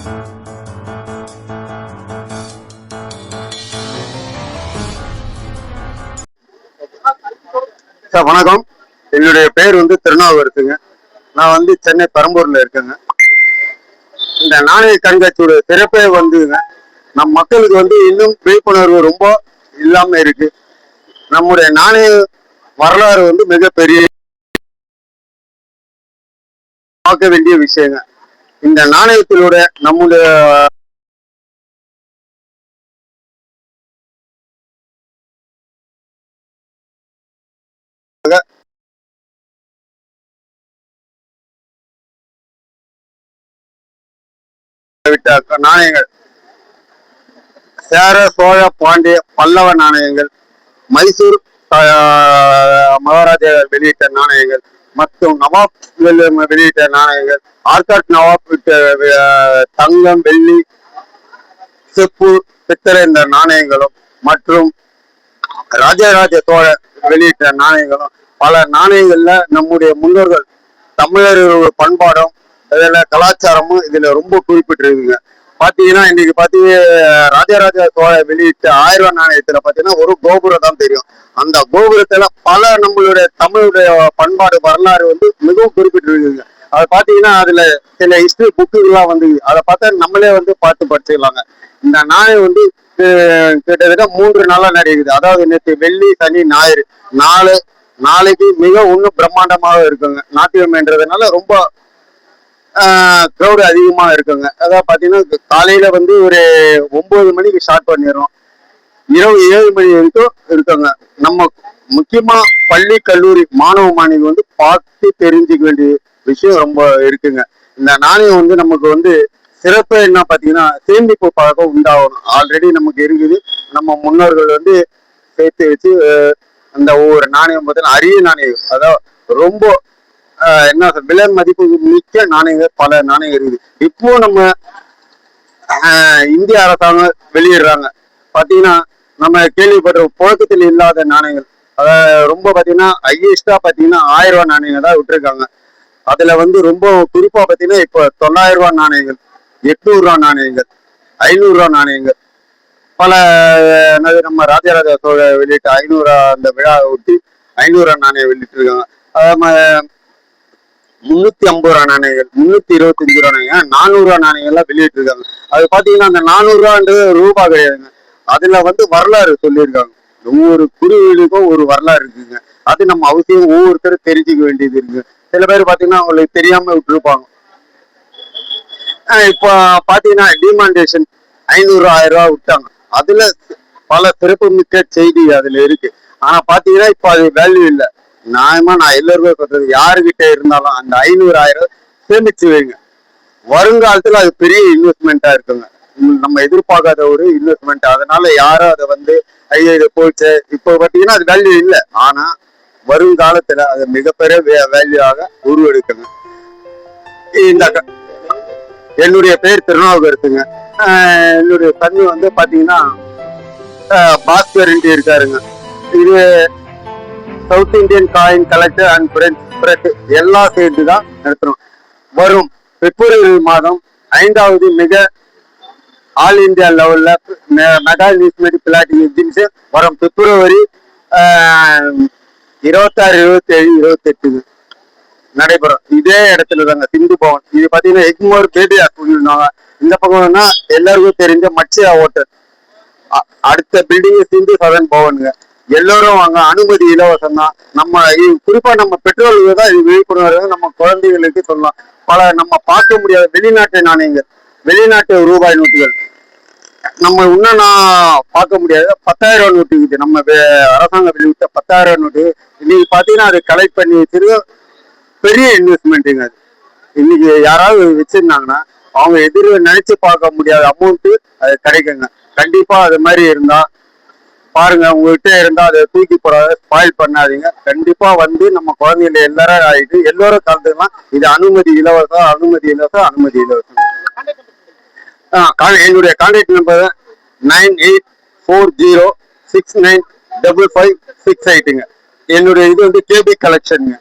Sir வணக்கம். என்னுடைய பேர் திருநாவுக்கரசுங்க. நான் சென்னை பெரம்பூர்ல இருக்கேங்க. இந்த நாணய கண்காட்சியோட சிறப்பே நம் மக்களுக்கு இன்னும் விழிப்புணர்வு ரொம்ப இல்லாம இருக்கு. நம்முடைய நாணய வரலாறு மிகப்பெரிய பார்க்க வேண்டிய விஷயங்க. இந்த நாணயத்திலோட நம்முடைய நாணயங்கள் சேர, சோழ, பாண்டிய, பல்லவ நாணயங்கள், மைசூர் மகாராஜா வெளியிட்ட நாணயங்கள் மற்றும் நவாப் வெளியிட்ட நாணயங்கள், ஆர்காட் நவாப் தங்கம், வெள்ளி, செப்பு, பித்தளை இந்த நாணயங்களும் மற்றும் ராஜராஜ சோழ வெளியிட்ட நாணயங்களும் பல நாணயங்கள்ல நம்முடைய முன்னோர்கள் தமிழர்களோட பண்பாடும் இதுல கலாச்சாரமும் இதுல ரொம்ப குறிப்பிட்டிருக்குங்க. பாத்தீங்கன்னா இன்னைக்கு ராஜராஜ சோழ வெளியிட்ட 1000 ரூபாய் நாணயத்துல பாத்தீங்கன்னா ஒரு கோபுரம் தான் தெரியும். அந்த கோபுரத்துல பல நம்மளுடைய தமிழுடைய பண்பாடு வரலாறு மிகவும் குறிப்பிட்டிருக்குங்க. அதை பாத்தீங்கன்னா அதுல சில ஹிஸ்டரி புக்குகள்லாம் அதை பார்த்தா நம்மளே பார்த்து படிச்சுக்கலாங்க. இந்த நாணயம் கிட்டத்தட்ட 3 நாளா நடக்குது. அதாவது நேற்று வெள்ளி, சனி, ஞாயிறு நாளைக்கு மிக இன்னும் பிரம்மாண்டமாக இருக்குங்க. நாட்டியம்ன்றதுனால ரொம்ப க்ரௌடு அதிகமா இருக்குங்க. அதாவது பாத்தீங்கன்னா காலையில ஒரு 9 மணிக்கு ஸ்டார்ட் பண்ணிடுறோம், இரவு 7 மணி வரைக்கும் இருக்குங்க. நம்ம முக்கியமா பள்ளி, கல்லூரி மாணவ மாணவி பார்த்து தெரிஞ்சுக்க வேண்டிய விஷயம் ரொம்ப இருக்குங்க. இந்த நாணயம் நமக்கு சிறப்பு என்ன பாத்தீங்கன்னா சேமிப்பு பழக்கம் உண்டாகணும். ஆல்ரெடி நமக்கு இருக்குது. நம்ம முன்னோர்கள் சேர்த்து வச்சு அந்த ஒவ்வொரு நாணயம் பார்த்தீங்கன்னா அரிய நாணயம், அதாவது ரொம்ப என்ன விலை மதிப்பு மிக்க நாணயங்கள் பல நாணயம் இருக்குது. இப்போ நம்ம இந்திய அரசாங்கம் வெளியிடுறாங்க. பாத்தீங்கன்னா நம்ம கேள்விப்பட்ட புழக்கத்தில் இல்லாத நாணயங்கள், அதாவது ரொம்ப பாத்தீங்கன்னா ஹையஸ்டா பாத்தீங்கன்னா 1000 ரூபாய் நாணயங்கள் தான் விட்டுருக்காங்க. அதுல ரொம்ப குறிப்பா பாத்தீங்கன்னா இப்ப 900 ரூபாய் நாணயங்கள், 800 ரூபாய் நாணயங்கள், 500 ரூபாய் நாணயங்கள் பல நம்ம ராஜராஜ சோழ வெளியிட்ட 500 அந்த விழாவை ஒட்டி 500 ரூபாய் நாணயம் வெளியிட்டு இருக்காங்க. 350 ரூபாய் நாணயங்கள், 325 ரூபாய் நாணயம், 400 ரூபாய் நாணயங்கள்லாம் வெளியிட்டு இருக்காங்க. அது பாத்தீங்கன்னா அந்த 400 ரூபான்றது ரூபா கிடையாதுங்க. அதுல வரலாறு சொல்லியிருக்காங்க. ஒவ்வொரு குறியீடுக்கும் ஒரு வரலாறு இருக்குங்க. அது நம்ம அவசியம் ஒவ்வொருத்தரும் தெரிஞ்சுக்க வேண்டியது இருக்கு. சில பேர் பாத்தீங்கன்னா அவங்களுக்கு தெரியாம விட்டுருப்பாங்க. இப்ப பாத்தீங்கன்னா டிமாண்டேஷன் 500 1000 ரூபாய் விட்டாங்க. அதுல பல சிறப்பு மிக்க செய்தி அதுல இருக்கு. ஆனா பாத்தீங்கன்னா இப்ப அது வேல்யூ இல்லை. நியாயமா நான் எல்லாருமே சொல்றது, யாருகிட்ட இருந்தாலும் அந்த 500 1000 சேமிச்சு வைங்க. வருங்காலத்துல அது பெரிய இன்வெஸ்ட்மெண்டா இருக்குங்க. நம்ம எதிர்பார்க்காத ஒரு இன்வெஸ்ட்மெண்ட். அதனால யாரும் அதை ஐயோ இதை போச்சு இப்போ பாத்தீங்கன்னா அது வேல்யூ இல்லை. ஆனா வருங்காலத்துல அது மிகப்பெரிய வேல்யூவாக உருவெடுக்குங்க. இந்த என்னுடைய பேர் திருநாவுக்கரசுங்க. என்னுடைய தண்ணி பாத்தீங்கன்னா பாஸ்கர் இருக்காருங்க. இது south Indian coin collector and friend எல்லாம் சேர்த்து தான் நடத்துறோம். வரும் பிப்ரவரி மாதம் 5வது மிக ஆல் இந்தியா லெவல்ல மெகா நியூஸ்மெட்டிக் பிளாட்டினம் எக்ஸிபிஷன் வரும் பிப்ரவரி 26, 27, 28 நடைபெறும். இதே இடத்துல தாங்க, சிந்து பவன். இது பாத்தீங்கன்னா எக்மோர் பேபி ஹாஸ்பிட்டல். இந்த பக்கம்னா எல்லாருக்கும் தெரிஞ்ச மட்சியா ஹோட்டல் அடுத்த பில்டிங் சிந்து சதன் பவனுங்க. எல்லோரும் வாங்க, அனுமதி இலவசம் தான். நம்ம குறிப்பா நம்ம பெற்றோர்களுக்கு தான் இது விழிப்புணர்வு. நம்ம குழந்தைகளுக்கு சொல்லலாம். பல நம்ம பார்க்க முடியாத வெளிநாட்டு நாணயங்கள், வெளிநாட்டு ரூபாய் நோட்டுகள் நம்ம இன்னும் நான் பார்க்க முடியாது. 10,000 ரூபாய் நோட்டு இருக்குது. நம்ம அரசாங்கம் வெளியிட்ட 10,000 ரூபாய் நோட்டு இன்னைக்கு பாத்தீங்கன்னா அதை கலெக்ட் பண்ணி வச்சிருக்க பெரிய இன்வெஸ்ட்மெண்ட்டுங்க. அது இன்னைக்கு யாராவது வச்சிருந்தாங்கன்னா அவங்க நினைச்சு பார்க்க முடியாத அமௌண்ட் அது கிடைக்குங்க. கண்டிப்பா அது மாதிரி இருந்தா பாருங்க, உங்ககிட்ட இருந்தா அதை தூக்கி போடாத, ஸ்பாயில் பண்ணாதீங்க. கண்டிப்பா நம்ம குழந்தைகளை எல்லாரும் ஆயிட்டு எல்லோரும் கலந்துக்கலாம். இது அனுமதி இலவசம், அனுமதி இலவசம், அனுமதி இலவசம். என்னுடைய கான்டாக்ட் நம்பர் 9840695556. என்னுடைய இது கேபி கலெக்ஷனுங்க.